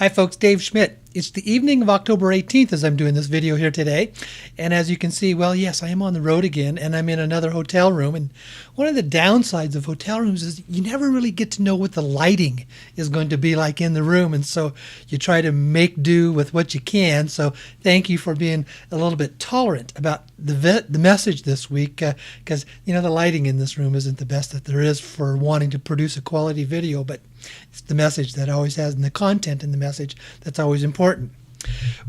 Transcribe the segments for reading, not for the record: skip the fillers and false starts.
Hi folks, Dave Schmidt. It's the evening of October 18th as I'm doing this video here today. And as you can see, well, yes, I am on the road again and I'm in another hotel room. And one of the downsides of hotel rooms is you never really get to know what the lighting is going to be like in the room. And so you try to make do with what you can. So thank you for being a little bit tolerant about the message this week, because, the lighting in this room isn't the best that there is for wanting to produce a quality video, but it's the message that always has, and the content in the message that's always important.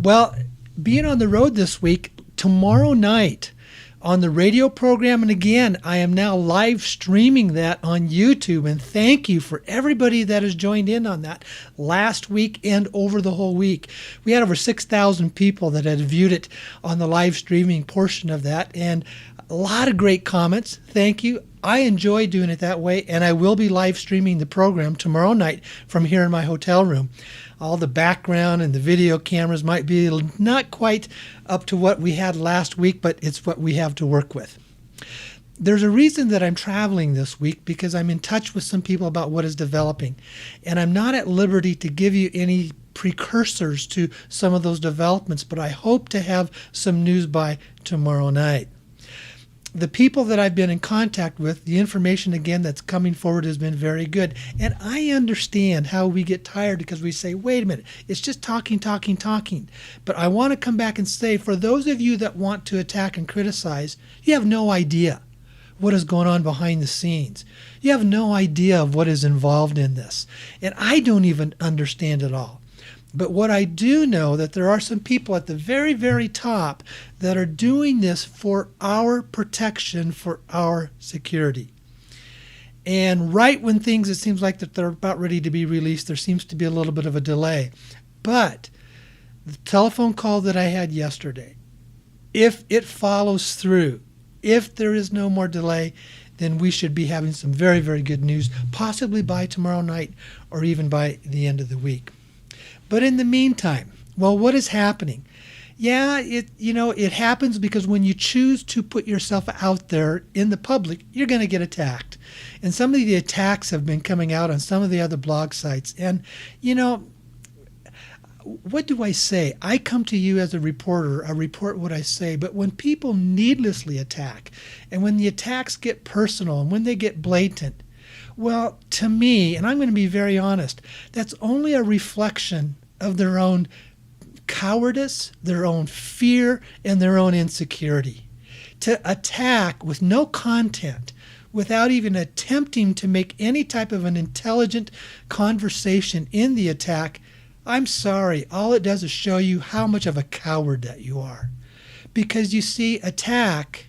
Well, being on the road this week, tomorrow night on the radio program, and again, I am now live streaming that on YouTube, and thank you for everybody that has joined in on that last week and over the whole week. We had over 6,000 people that had viewed it on the live streaming portion of that, and a lot of great comments. Thank you. I enjoy doing it that way, and I will be live streaming the program tomorrow night from here in my hotel room. All the background and the video cameras might be not quite up to what we had last week, but it's what we have to work with. There's a reason that I'm traveling this week, because I'm in touch with some people about what is developing, and I'm not at liberty to give you any precursors to some of those developments, but I hope to have some news by tomorrow night. The people that I've been in contact with, the information again that's coming forward has been very good. And I understand how we get tired because we say, wait a minute, it's just talking. But I want to come back and say, for those of you that want to attack and criticize, you have no idea what is going on behind the scenes. You have no idea of what is involved in this. And I don't even understand it all. But what I do know, that there are some people at the very, very top that are doing this for our protection, for our security. And right when things, it seems like that they're about ready to be released, there seems to be a little bit of a delay. But the telephone call that I had yesterday, if it follows through, if there is no more delay, then we should be having some very, very good news, possibly by tomorrow night or even by the end of the week. But in the meantime, well, what is happening? Yeah, it happens because when you choose to put yourself out there in the public, you're going to get attacked. And some of the attacks have been coming out on some of the other blog sites. And, what do I say? I come to you as a reporter, I report what I say. But when people needlessly attack, and when the attacks get personal, and when they get blatant, well, to me, and I'm going to be very honest, that's only a reflection of their own cowardice, their own fear, and their own insecurity. To attack with no content, without even attempting to make any type of an intelligent conversation in the attack, I'm sorry, all it does is show you how much of a coward that you are. Because you see, attack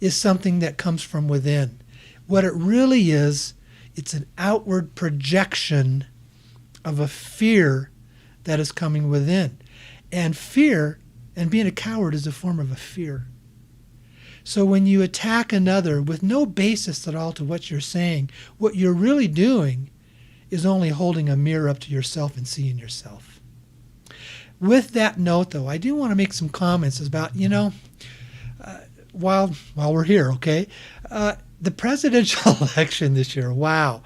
is something that comes from within. What it really is, it's an outward projection of a fear that is coming within. And fear, and being a coward, is a form of a fear. So when you attack another with no basis at all to what you're saying, what you're really doing is only holding a mirror up to yourself and seeing yourself. With that note, though, I do want to make some comments about, while we're here, okay? The presidential election this year, wow.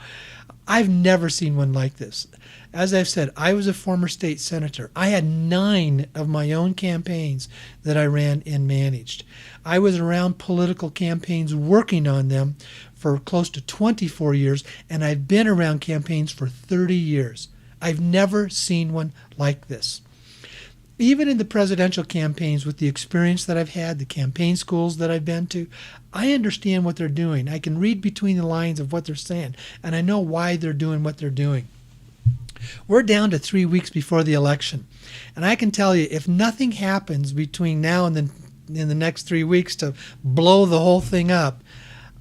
I've never seen one like this. As I've said, I was a former state senator. I had 9 of my own campaigns that I ran and managed. I was around political campaigns working on them for close to 24 years, and I've been around campaigns for 30 years. I've never seen one like this. Even in the presidential campaigns, with the experience that I've had, the campaign schools that I've been to, I understand what they're doing. I can read between the lines of what they're saying, and I know why they're doing what they're doing. We're down to 3 weeks before the election, and I can tell you, if nothing happens between now and then in the next 3 weeks to blow the whole thing up,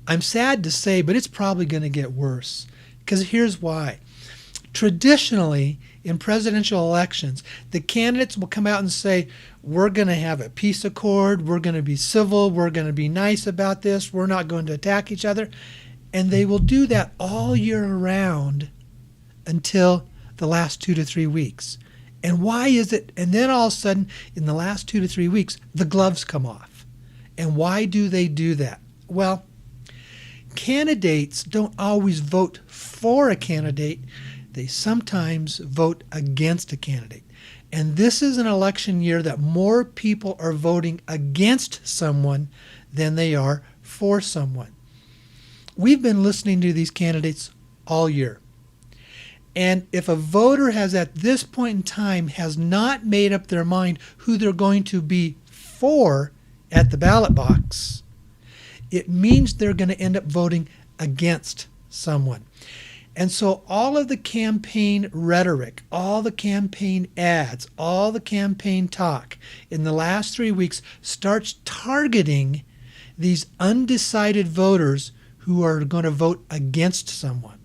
I'm sad to say, but it's probably going to get worse. Because here's why. Traditionally, in presidential elections, the candidates will come out and say, we're going to have a peace accord, we're going to be civil, we're going to be nice about this, we're not going to attack each other. And they will do that all year around until the last 2 to 3 weeks. And why is it? And then all of a sudden, in the last 2 to 3 weeks, the gloves come off. And why do they do that? Well, candidates don't always vote for a candidate. they sometimes vote against a candidate. And this is an election year that more people are voting against someone than they are for someone. We've been listening to these candidates all year. And if a voter has at this point in time has not made up their mind who they're going to be for at the ballot box, it means they're going to end up voting against someone. And so all of the campaign rhetoric, all the campaign ads, all the campaign talk in the last 3 weeks starts targeting these undecided voters who are going to vote against someone.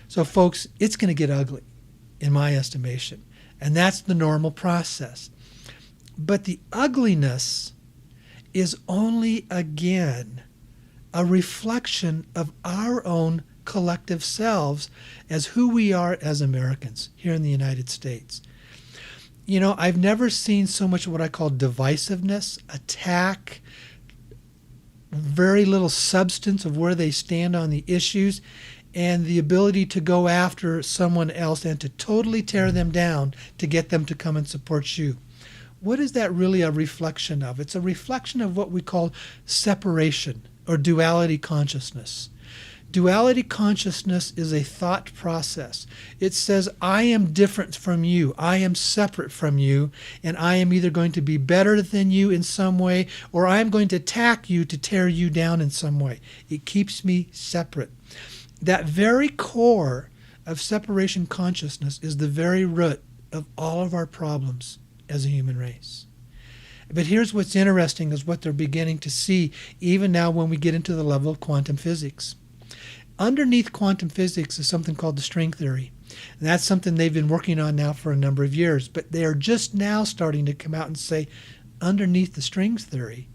So folks, it's going to get ugly in my estimation. And that's the normal process. But the ugliness is only, again, a reflection of our own collective selves as who we are as Americans here in the United States. You know, I've never seen so much what I call divisiveness, attack, very little substance of where they stand on the issues, and the ability to go after someone else and to totally tear them down to get them to come and support you. What is that really a reflection of? It's a reflection of what we call separation or duality consciousness. Duality consciousness is a thought process. It says, I am different from you. I am separate from you, and I am either going to be better than you in some way, or I am going to attack you to tear you down in some way. It keeps me separate. That very core of separation consciousness is the very root of all of our problems as a human race. But here's what's interesting is what they're beginning to see even now when we get into the level of quantum physics. Underneath quantum physics is something called the string theory. And that's something they've been working on now for a number of years. But they are just now starting to come out and say, underneath the strings theory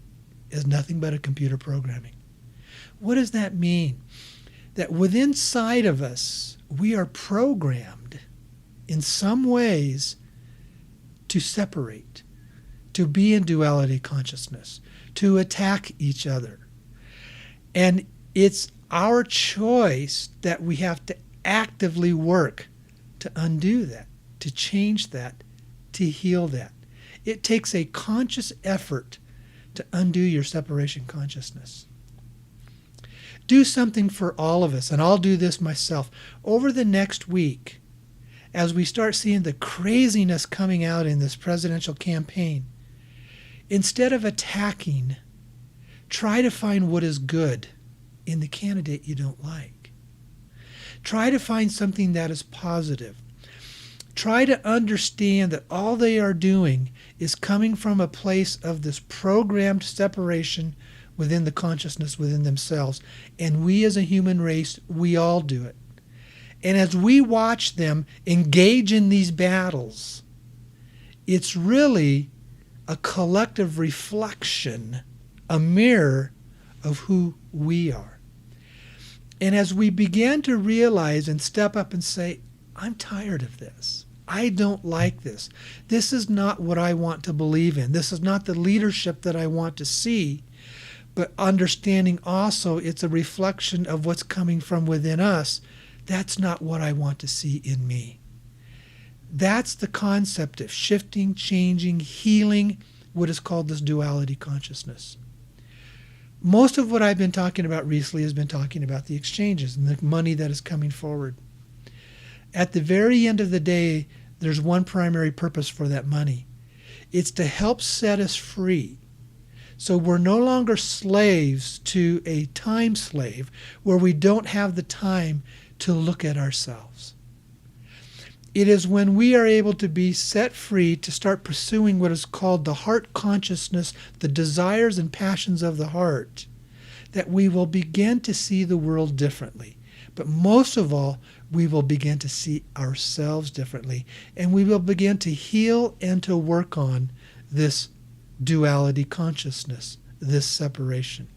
is nothing but a computer programming. What does that mean? That within inside of us, we are programmed in some ways to separate, to be in duality consciousness, to attack each other. And it's our choice that we have to actively work to undo that, to change that, to heal that. It takes a conscious effort to undo your separation consciousness. Do something for all of us, and I'll do this myself. Over the next week, as we start seeing the craziness coming out in this presidential campaign, instead of attacking, try to find what is good in the candidate you don't like. Try to find something that is positive. Try to understand that all they are doing is coming from a place of this programmed separation within the consciousness within themselves. And we as a human race, we all do it. And as we watch them engage in these battles, it's really a collective reflection, a mirror of who we are. And as we begin to realize and step up and say, I'm tired of this. I don't like this. This is not what I want to believe in. This is not the leadership that I want to see. But understanding also it's a reflection of what's coming from within us. That's not what I want to see in me. That's the concept of shifting, changing, healing, what is called this duality consciousness. Most of what I've been talking about recently has been talking about the exchanges and the money that is coming forward. At the very end of the day, there's one primary purpose for that money. It's to help set us free. So we're no longer slaves to a time slave where we don't have the time to look at ourselves. It is when we are able to be set free to start pursuing what is called the heart consciousness, the desires and passions of the heart, that we will begin to see the world differently. But most of all, we will begin to see ourselves differently, and we will begin to heal and to work on this duality consciousness, this separation.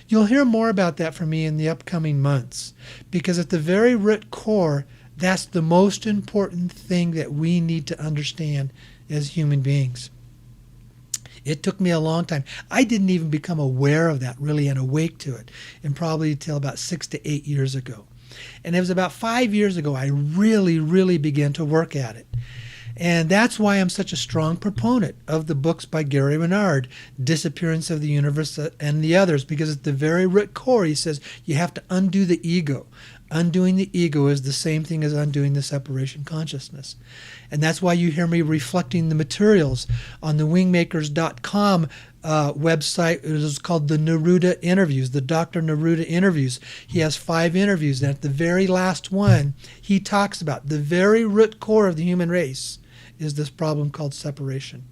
You'll hear more about that from me in the upcoming months, because at the very root core, that's the most important thing that we need to understand as human beings. It took me a long time. I didn't even become aware of that really and awake to it, and probably until about 6 to 8 years ago. And it was about 5 years ago I really began to work at it. And that's why I'm such a strong proponent of the books by Gary Renard, Disappearance of the Universe and the others, because at the very root core, he says you have to undo the ego. Undoing the ego is the same thing as undoing the separation consciousness. And that's why you hear me reflecting the materials on the wingmakers.com website. It is called the Neruda Interviews, the Dr. Neruda Interviews. He has 5 interviews, and at the very last one, he talks about the very root core of the human race is this problem called separation.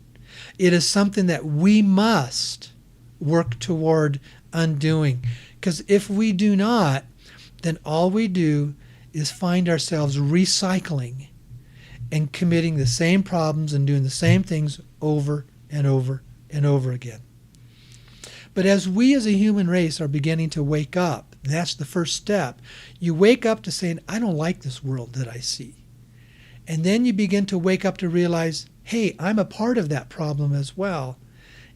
It is something that we must work toward undoing, because if we do not, then all we do is find ourselves recycling and committing the same problems and doing the same things over and over and over again. But as we as a human race are beginning to wake up, that's the first step. You wake up to saying, I don't like this world that I see. And then you begin to wake up to realize, hey, I'm a part of that problem as well.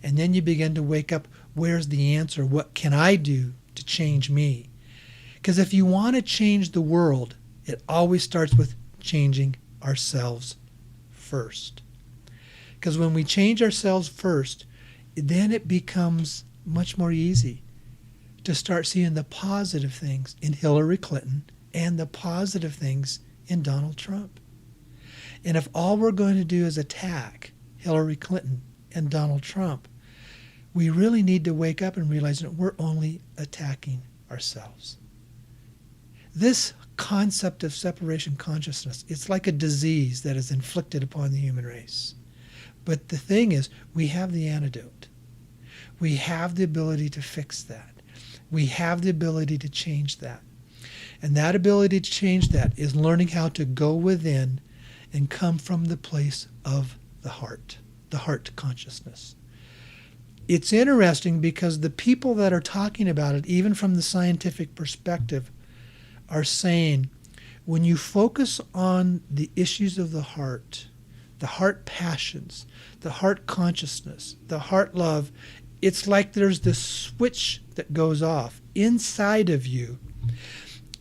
And then you begin to wake up, where's the answer? What can I do to change me? Because if you want to change the world, it always starts with changing ourselves first. Because when we change ourselves first, then it becomes much more easy to start seeing the positive things in Hillary Clinton and the positive things in Donald Trump. And if all we're going to do is attack Hillary Clinton and Donald Trump, we really need to wake up and realize that we're only attacking ourselves. This concept of separation consciousness, it's like a disease that is inflicted upon the human race. But the thing is, we have the antidote. We have the ability to fix that. We have the ability to change that. And that ability to change that is learning how to go within and come from the place of the heart consciousness. It's interesting because the people that are talking about it, even from the scientific perspective, are saying when you focus on the issues of the heart passions, the heart consciousness, the heart love, it's like there's this switch that goes off inside of you.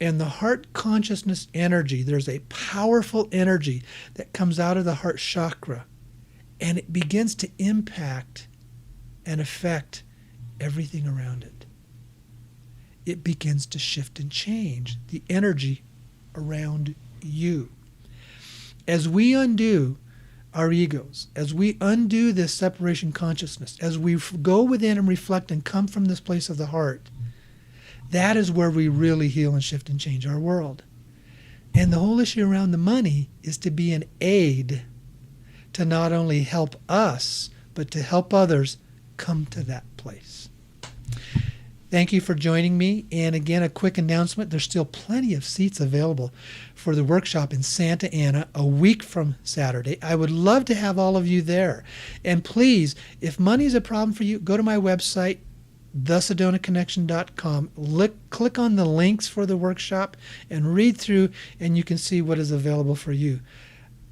And the heart consciousness energy, there's a powerful energy that comes out of the heart chakra, and it begins to impact and affect everything around it. It begins to shift and change the energy around you. As we undo our egos, as we undo this separation consciousness, as we go within and reflect and come from this place of the heart, that is where we really heal and shift and change our world. And the whole issue around the money is to be an aid to not only help us, but to help others come to that place. Thank you for joining me. And again, a quick announcement. There's still plenty of seats available for the workshop in Santa Ana a week from Saturday. I would love to have all of you there. And please, if money is a problem for you, go to my website, thesedonaconnection.com. Click on the links for the workshop and read through, and you can see what is available for you.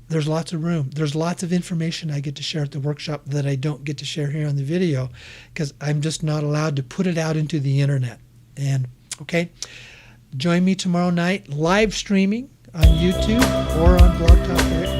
There's lots of room. There's lots of information I get to share at the workshop that I don't get to share here on the video because I'm just not allowed to put it out into the internet. And okay, join me tomorrow night live streaming on YouTube or on Blog Talk